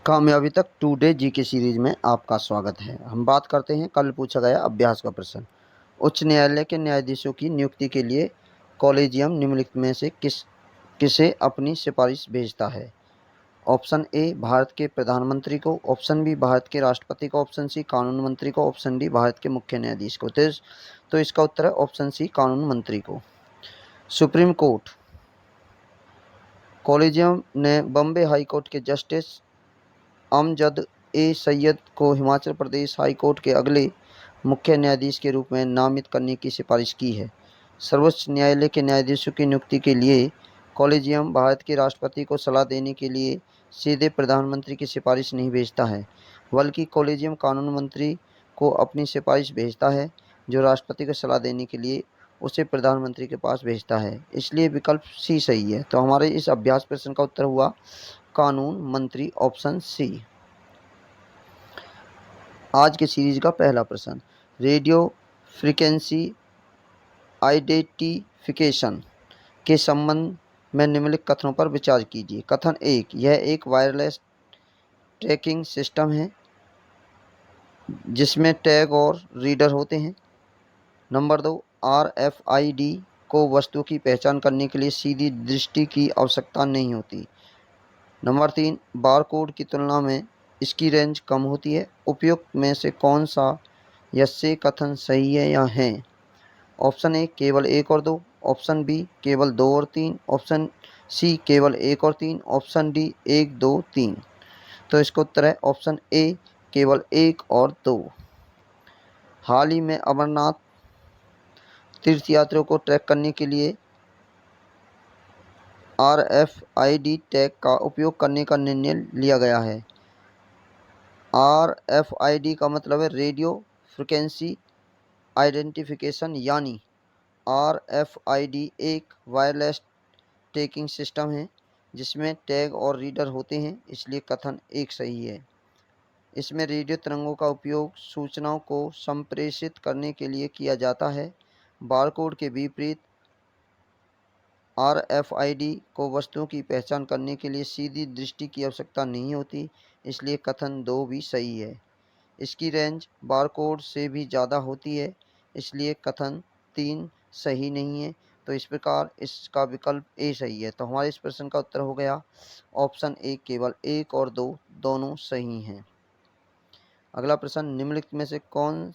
कामयाबी तक today GK series में आपका स्वागत है। हम बात करते हैं कल पूछा गया अभ्यास का प्रश्न। उच्च न्यायालय के न्यायाधीशों की नियुक्ति के लिए कॉलेजियम निम्नलिखित में से किसे अपनी सिफारिश भेजता है? ऑप्शन ए भारत के प्रधानमंत्री को, ऑप्शन बी भारत के राष्ट्रपति को, ऑप्शन सी कानून मंत्री को, ऑप्शन डी भारत के मुख्य न्यायाधीश को। तो इसका उत्तर है ऑप्शन सी कानून मंत्री को। सुप्रीम कोर्ट कॉलेजियम ने बॉम्बे हाई कोर्ट के जस्टिस अमजद ए सैयद को हिमाचल प्रदेश हाई कोर्ट के अगले मुख्य न्यायाधीश के रूप में नामित करने की सिफारिश की है। सर्वोच्च न्यायालय के न्यायाधीशों की नियुक्ति के लिए कॉलेजियम भारत के राष्ट्रपति को सलाह देने के लिए सीधे प्रधानमंत्री की सिफारिश नहीं भेजता है, बल्कि कॉलेजियम कानून मंत्री को अपनी सिफारिश भेजता है, जो राष्ट्रपति को सलाह देने के लिए उसे प्रधानमंत्री के पास भेजता है। इसलिए विकल्प सी सही है। तो हमारे इस अभ्यास प्रश्न का उत्तर हुआ कानून मंत्री, ऑप्शन सी। आज के सीरीज का पहला प्रश्न, रेडियो फ्रीक्वेंसी आइडेंटिफिकेशन के संबंध में निम्नलिखित कथनों पर विचार कीजिए। कथन 1, यह एक वायरलेस ट्रैकिंग सिस्टम है जिसमें टैग और रीडर होते हैं। नंबर 2, RFID को वस्तु की पहचान करने के लिए सीधी दृष्टि की आवश्यकता नहीं होती। नंबर 3, बारकोड की तुलना में इसकी रेंज कम होती है। उपयुक्त में से कौन सा या से कथन सही है या है? ऑप्शन ए केवल 1 और 2, ऑप्शन बी केवल 2 और 3, ऑप्शन सी केवल 1 और 3, ऑप्शन डी 1, 2, 3। तो इसका उत्तर है ऑप्शन ए केवल 1 और 2। हाल ही में अमरनाथ तीर्थयात्रियों को ट्रैक करने के लिए RFID टैग का उपयोग करने का निर्णय लिया गया है। RFID का मतलब है रेडियो फ्रिक्वेंसी आइडेंटिफिकेशन, यानी RFID एक वायरलेस ट्रैकिंग सिस्टम है जिसमें टैग और रीडर होते हैं, इसलिए कथन 1 सही है। इसमें रेडियो तरंगों का उपयोग सूचनाओं को संप्रेषित करने के लिए किया जाता है। बारकोड के विपरीत RFID को वस्तुओं की पहचान करने के लिए सीधी दृष्टि की आवश्यकता नहीं होती, इसलिए कथन 2 भी सही है। इसकी रेंज बारकोड से भी ज़्यादा होती है, इसलिए कथन 3 सही नहीं है। तो इस प्रकार इसका विकल्प ए सही है। तो हमारे इस प्रश्न का उत्तर हो गया ऑप्शन ए केवल 1 और 2 दोनों सही हैं। अगला प्रश्न, निम्नलिखित में से कौन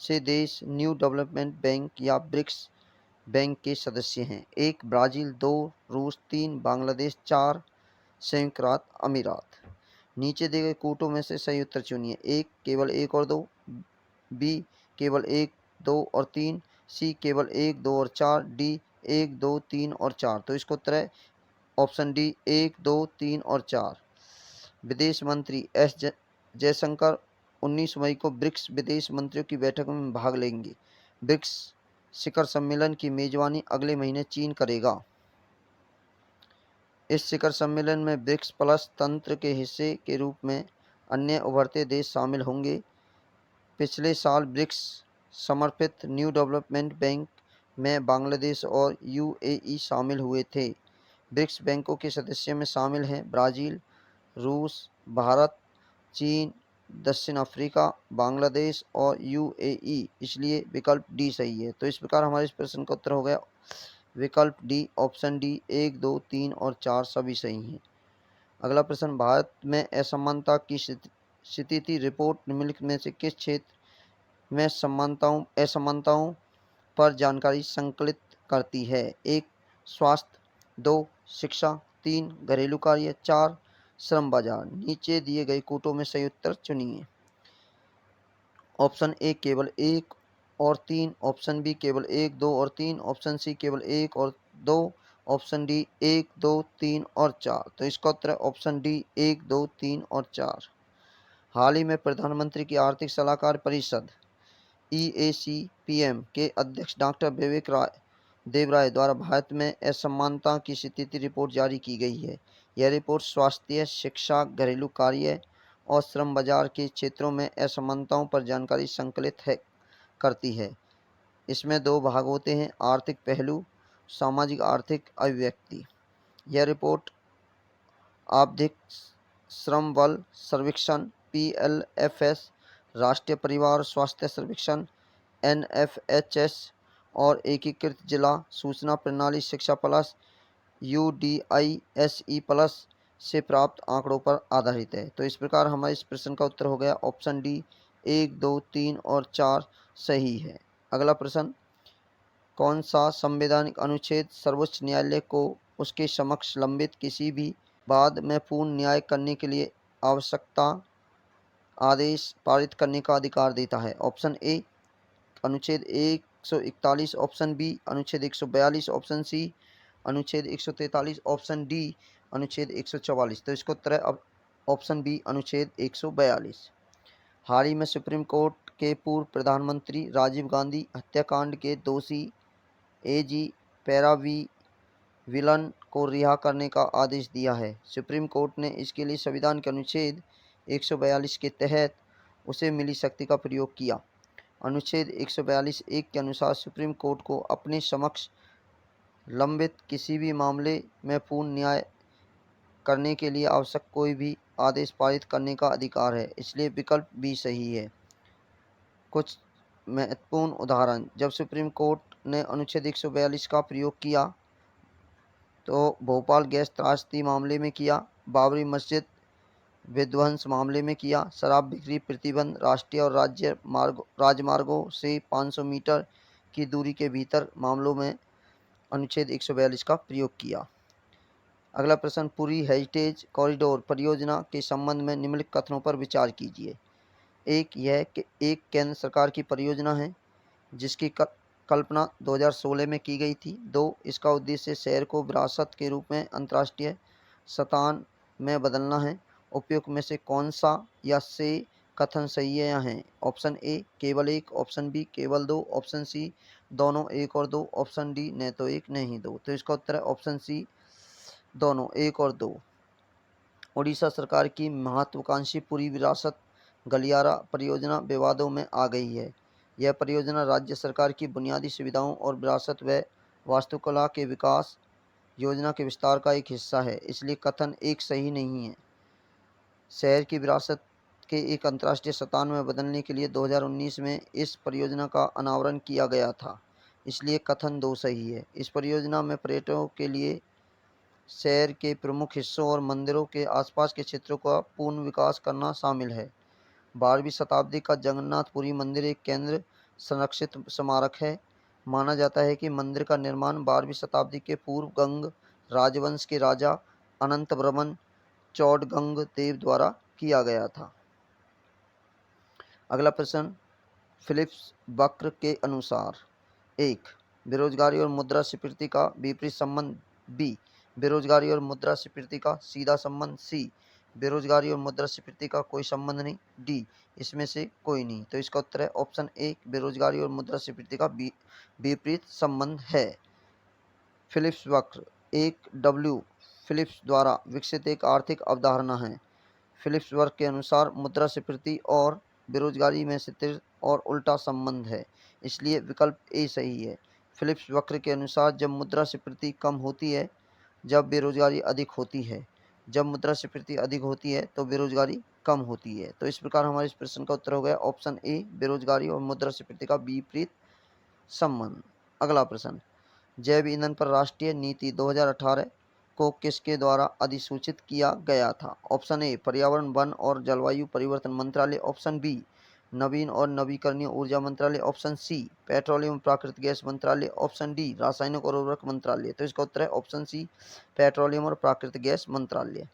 से देश न्यू डेवलपमेंट बैंक या ब्रिक्स बैंक के सदस्य हैं? 1 ब्राज़ील, 2 रूस, 3 बांग्लादेश, 4 संयुक्त अरब अमीरात। नीचे दिए गए कूटों में से सही उत्तर चुनिए। 1 केवल 1 और 2, बी केवल 1, 2 और 3, सी केवल 1, 2 और 4, डी 1, 2, 3 और 4। तो इसका उत्तर है ऑप्शन डी 1, 2, 3 और 4। विदेश मंत्री एस जयशंकर 19 मई को ब्रिक्स विदेश मंत्रियों की बैठक में भाग लेंगे। ब्रिक्स शिखर सम्मेलन की मेजबानी अगले महीने चीन करेगा। इस शिखर सम्मेलन में ब्रिक्स प्लस तंत्र के हिस्से के रूप में अन्य उभरते देश शामिल होंगे। पिछले साल ब्रिक्स समर्पित न्यू डेवलपमेंट बैंक में बांग्लादेश और UAE शामिल हुए थे। ब्रिक्स बैंकों के सदस्यों में शामिल हैं ब्राज़ील, रूस, भारत, चीन, दक्षिण अफ्रीका, बांग्लादेश और UAE, इसलिए विकल्प डी सही है। तो इस प्रकार हमारे इस प्रश्न का उत्तर हो गया विकल्प डी, ऑप्शन डी 1, 2, 3 और 4 सभी सही हैं। अगला प्रश्न, भारत में असमानता की स्थिति रिपोर्ट निम्नलिखित में से किस क्षेत्र में असमानताओं पर जानकारी संकलित करती है? 1 स्वास्थ्य, 2 शिक्षा, 3 घरेलू कार्य, 4 श्रम बाजार। नीचे दिए गए कूटों में सही उत्तर चुनिए। ऑप्शन ए केवल 1 और 3, ऑप्शन बी केवल 1, 2 और 3, ऑप्शन सी केवल 1 और 2, ऑप्शन डी 1, 2, 3 और 4। तो इसका उत्तर है ऑप्शन डी 1, 2, 3 और 4। हाल ही में प्रधानमंत्री की आर्थिक सलाहकार परिषद EAC-PM के अध्यक्ष डॉक्टर विवेक देवराय द्वारा भारत में असमानता की स्थिति रिपोर्ट जारी की गई है। यह रिपोर्ट स्वास्थ्य, शिक्षा, घरेलू कार्य और श्रम बाजार के क्षेत्रों में असमानताओं पर जानकारी संकलित करती है। इसमें 2 भाग होते हैं, आर्थिक पहलू, सामाजिक आर्थिक अभिव्यक्ति। यह रिपोर्ट आवधिक श्रम बल सर्वेक्षण PLFS, राष्ट्रीय परिवार स्वास्थ्य सर्वेक्षण NFHS और एकीकृत जिला सूचना प्रणाली शिक्षा प्लस UDISE प्लस से प्राप्त आंकड़ों पर आधारित है। तो इस प्रकार हमारे इस प्रश्न का उत्तर हो गया ऑप्शन डी, 1, 2, 3 और 4 सही है। अगला प्रश्न, कौन सा संवैधानिक अनुच्छेद सर्वोच्च न्यायालय को उसके समक्ष लंबित किसी भी वाद में पूर्ण न्याय करने के लिए आवश्यकता आदेश पारित करने का अधिकार देता है? ऑप्शन ए अनुच्छेद 141, ऑप्शन बी अनुच्छेद 142, ऑप्शन सी अनुच्छेद 143, ऑप्शन डी अनुच्छेद 144। तो इसका उत्तर है अब ऑप्शन बी अनुच्छेद 142। हाल ही में सुप्रीम कोर्ट के पूर्व प्रधानमंत्री राजीव गांधी हत्याकांड के दोषी AG पैराविलन को रिहा करने का आदेश दिया है। सुप्रीम कोर्ट ने इसके लिए संविधान के अनुच्छेद 142 के तहत उसे मिली शक्ति का प्रयोग किया। अनुच्छेद 142(1) के अनुसार सुप्रीम कोर्ट को अपने समक्ष लंबित किसी भी मामले में पूर्ण न्याय करने के लिए आवश्यक कोई भी आदेश पारित करने का अधिकार है, इसलिए विकल्प बी सही है। कुछ महत्वपूर्ण उदाहरण, जब सुप्रीम कोर्ट ने अनुच्छेद 142 का प्रयोग किया तो भोपाल गैस त्रासदी मामले में किया, बाबरी मस्जिद विध्वंस मामले में किया, शराब बिक्री प्रतिबंध राष्ट्रीय और राज्य राजमार्गों से 500 मीटर की दूरी के भीतर मामलों में अनुच्छेद 142 का प्रयोग किया। अगला प्रश्न, पुरी हेरिटेज कॉरिडोर परियोजना के संबंध में निम्नलिखित कथनों पर विचार कीजिए। एक, यह एक केंद्र सरकार की परियोजना है जिसकी कल्पना 2016 में की गई थी। 2, इसका उद्देश्य शहर को विरासत के रूप में अंतर्राष्ट्रीय सतान में बदलना है। उपयुक्त में से कौन सा या से कथन सही है या है? ऑप्शन ए केवल 1, ऑप्शन बी केवल 2, ऑप्शन सी दोनों 1 और 2, ऑप्शन डी न तो 1 न ही 2। तो इसका उत्तर है ऑप्शन सी दोनों 1 और 2। उड़ीसा सरकार की महत्वाकांक्षी पुरी विरासत गलियारा परियोजना विवादों में आ गई है। यह परियोजना राज्य सरकार की बुनियादी सुविधाओं और विरासत व वास्तुकला के विकास योजना के विस्तार का एक हिस्सा है, इसलिए कथन 1 सही नहीं है। शहर की विरासत के एक अंतर्राष्ट्रीय सतान में बदलने के लिए 2019 में इस परियोजना का अनावरण किया गया था, इसलिए कथन 2 सही है। इस परियोजना में पर्यटकों के लिए शहर के प्रमुख हिस्सों और मंदिरों के आसपास के क्षेत्रों का पूर्ण विकास करना शामिल है। 12वीं शताब्दी का जगन्नाथपुरी मंदिर एक केंद्र संरक्षित स्मारक है। माना जाता है कि मंदिर का निर्माण 12वीं शताब्दी के पूर्व गंग राजवंश के राजा अनंतवर्मन चौड़गंग देव द्वारा किया गया था। अगला प्रश्न, फिलिप्स वक्र के अनुसार 1, बेरोजगारी और मुद्रास्फीति का विपरीत संबंध, बी, बेरोजगारी और मुद्रास्फीति का सीधा संबंध, सी, बेरोजगारी और मुद्रास्फीति का कोई संबंध नहीं, डी, इसमें से कोई नहीं। तो इसका उत्तर है ऑप्शन ए, बेरोजगारी और मुद्रास्फीति का विपरीत संबंध है। फिलिप्स वक्र एक डब्ल्यू फिलिप्स द्वारा विकसित एक आर्थिक अवधारणा है। फिलिप्स वक्र के अनुसार मुद्रास्फीति और बेरोजगारी में स्थिर और उल्टा संबंध है, इसलिए विकल्प ए सही है। फिलिप्स वक्र के अनुसार जब मुद्रास्फीति कम होती है जब बेरोजगारी अधिक होती है, जब मुद्रास्फीति अधिक होती है तो बेरोजगारी कम होती है। तो इस प्रकार हमारे इस प्रश्न का उत्तर हो गया ऑप्शन ए, बेरोजगारी और मुद्रास्फीति का विपरीत संबंध। अगला प्रश्न, जैव ईंधन पर राष्ट्रीय नीति 2018 को किसके द्वारा अधिसूचित किया गया था? ऑप्शन ए, पर्यावरण वन और जलवायु परिवर्तन मंत्रालय, ऑप्शन बी, नवीन और नवीकरणीय ऊर्जा मंत्रालय, ऑप्शन सी, पेट्रोलियम प्राकृतिक गैस मंत्रालय, ऑप्शन डी, रासायनिक और उर्वरक मंत्रालय। तो इसका उत्तर है ऑप्शन सी, पेट्रोलियम और प्राकृतिक गैस मंत्रालय।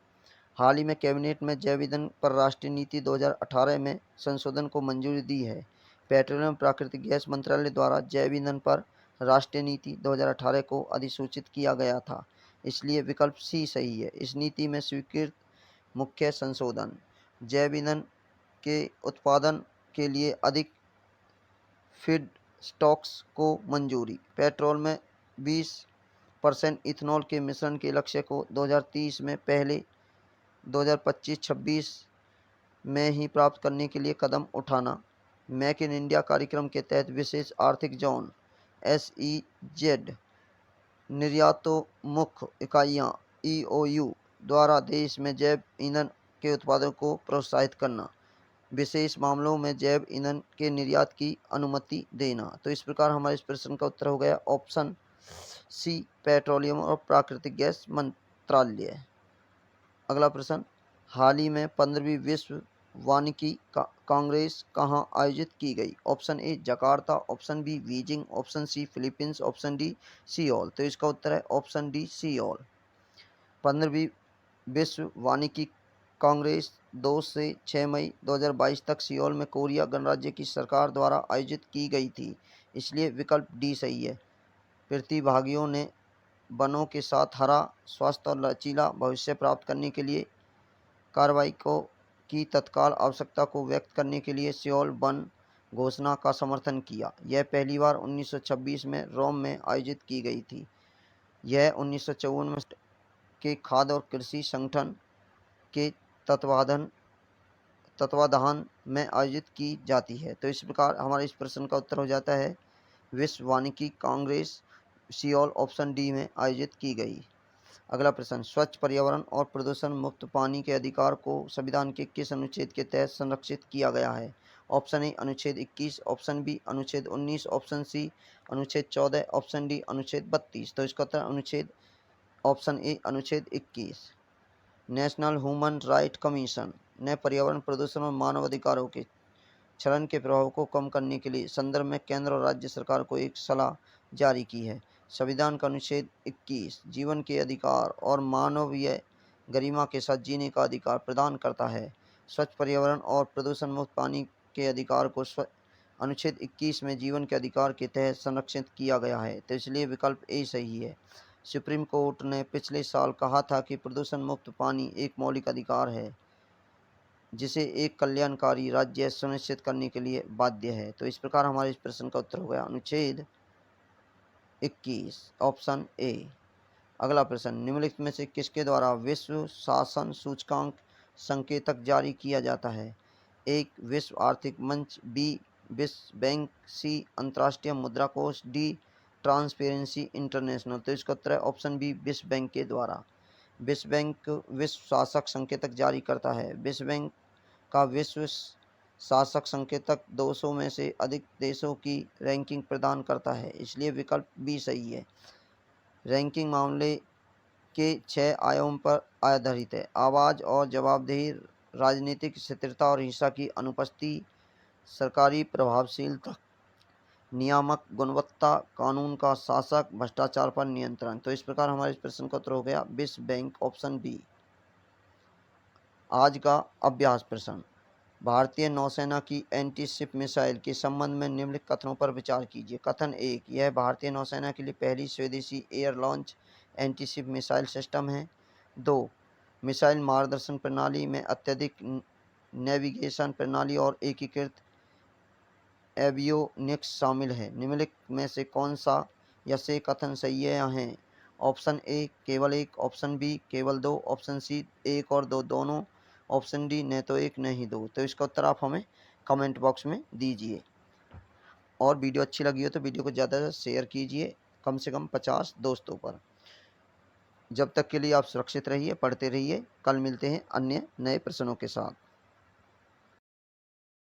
हाल ही में कैबिनेट में जैव ईंधन पर राष्ट्रीय नीति 2018 में संशोधन को मंजूरी दी है। पेट्रोलियम प्राकृतिक गैस मंत्रालय द्वारा जैव ईंधन पर राष्ट्रीय नीति 2018 को अधिसूचित किया गया था, इसलिए विकल्प सी सही है। इस नीति में स्वीकृत मुख्य संशोधन, जैव ईंधन के उत्पादन के लिए अधिक फीड स्टॉक्स को मंजूरी, पेट्रोल में 20% इथेनॉल के मिश्रण के लक्ष्य को 2030 में पहले 2025-26 में ही प्राप्त करने के लिए कदम उठाना, मेक इन इंडिया कार्यक्रम के तहत विशेष आर्थिक जोन SEZ निर्यातोन्मुख इकाइयाँ EOU द्वारा देश में जैव ईंधन के उत्पादों को प्रोत्साहित करना, विशेष मामलों में जैव ईंधन के निर्यात की अनुमति देना। तो इस प्रकार हमारे इस प्रश्न का उत्तर हो गया ऑप्शन सी, पेट्रोलियम और प्राकृतिक गैस मंत्रालय। अगला प्रश्न, हाल ही में 15वीं विश्व वानिकी कांग्रेस कहाँ आयोजित की गई? Option A Jakarta, option B Beijing, option C Philippines, option D Seoul. तो इसका उत्तर है ऑप्शन डी सियोल। 15वीं विश्व वानिकी कांग्रेस 2 से 6 मई 2022 तक सियोल में कोरिया गणराज्य की सरकार द्वारा आयोजित की गई थी, इसलिए विकल्प डी सही है। प्रतिभागियों ने वनों के साथ हरा, स्वस्थ और लचीला भविष्य प्राप्त करने के लिए कार्रवाई की तत्काल आवश्यकता को व्यक्त करने के लिए सियोल वन घोषणा का समर्थन किया। यह पहली बार 1926 में रोम में आयोजित की गई थी। यह 1954 में के खाद्य और कृषि संगठन के तत्वाधान में आयोजित की जाती है। तो इस प्रकार हमारे इस प्रश्न का उत्तर हो जाता है विश्व वानिकी कांग्रेस सियोल ऑप्शन डी में आयोजित की गई। अगला प्रश्न, स्वच्छ पर्यावरण और प्रदूषण मुक्त पानी के अधिकार को संविधान के किस अनुच्छेद के तहत संरक्षित किया गया है? ऑप्शन ए अनुच्छेद 21, ऑप्शन बी अनुच्छेद 19, ऑप्शन सी अनुच्छेद 14, ऑप्शन डी अनुच्छेद 32। तो इसका उत्तर ऑप्शन ए अनुच्छेद 21। नेशनल ह्यूमन राइट कमीशन ने पर्यावरण प्रदूषण और मानव अधिकारों के क्षरण के प्रभाव को कम करने के लिए संदर्भ में केंद्र और राज्य सरकार को एक सलाह जारी की है। संविधान का अनुच्छेद 21 जीवन के अधिकार और मानवीय गरिमा के साथ जीने का अधिकार प्रदान करता है। स्वच्छ पर्यावरण और प्रदूषण मुक्त पानी के अधिकार को अनुच्छेद 21 में जीवन के अधिकार के तहत संरक्षित किया गया है, तो इसलिए विकल्प ए सही है। सुप्रीम कोर्ट ने पिछले साल कहा था कि प्रदूषण मुक्त पानी एक मौलिक अधिकार है जिसे एक कल्याणकारी राज्य सुनिश्चित करने के लिए बाध्य है। तो इस प्रकार हमारे इस प्रश्न का उत्तर हो गया अनुच्छेद 21 ऑप्शन ए। अगला प्रश्न, निम्नलिखित में से किसके द्वारा विश्व शासन सूचकांक संकेतक जारी किया जाता है? एक विश्व आर्थिक मंच, बी विश्व बैंक, सी अंतर्राष्ट्रीय मुद्रा कोष, डी ट्रांसपेरेंसी इंटरनेशनल। तो इसका उत्तर है ऑप्शन बी विश्व बैंक के द्वारा। विश्व बैंक विश्व शासक संकेतक जारी करता है। विश्व बैंक का विश्व शासक संकेतक 200 में से अधिक देशों की रैंकिंग प्रदान करता है, इसलिए विकल्प बी सही है। रैंकिंग मामले के 6 आयामों पर आधारित है। आवाज़ और जवाबदेही, राजनीतिक स्थिरता और हिंसा की अनुपस्थिति, सरकारी प्रभावशीलता, नियामक गुणवत्ता, कानून का शासक, भ्रष्टाचार पर नियंत्रण। तो इस प्रकार हमारे इस प्रश्न का उत्तर हो गया विश्व बैंक ऑप्शन बी। आज का अभ्यास प्रश्न, भारतीय नौसेना की एंटी शिप मिसाइल के संबंध में निम्नलिखित कथनों पर विचार कीजिए। कथन 1, यह भारतीय नौसेना के लिए पहली स्वदेशी air launch anti ship missile system है। 2, मिसाइल मार्गदर्शन प्रणाली में अत्यधिक नेविगेशन प्रणाली और एकीकृत एवियोनिक्स शामिल है। निम्नलिखित में से कौन सा या से कथन सही है? ऑप्शन ए केवल 1, ऑप्शन बी केवल 2, ऑप्शन सी 1 और 2 दोनों, ऑप्शन डी न तो 1 न ही 2। तो इसका उत्तर आप हमें कमेंट बॉक्स में दीजिए। और वीडियो अच्छी लगी हो तो वीडियो को ज़्यादा से शेयर कीजिए, कम से कम 50 दोस्तों पर। जब तक के लिए आप सुरक्षित रहिए, पढ़ते रहिए। कल मिलते हैं अन्य नए प्रश्नों के साथ।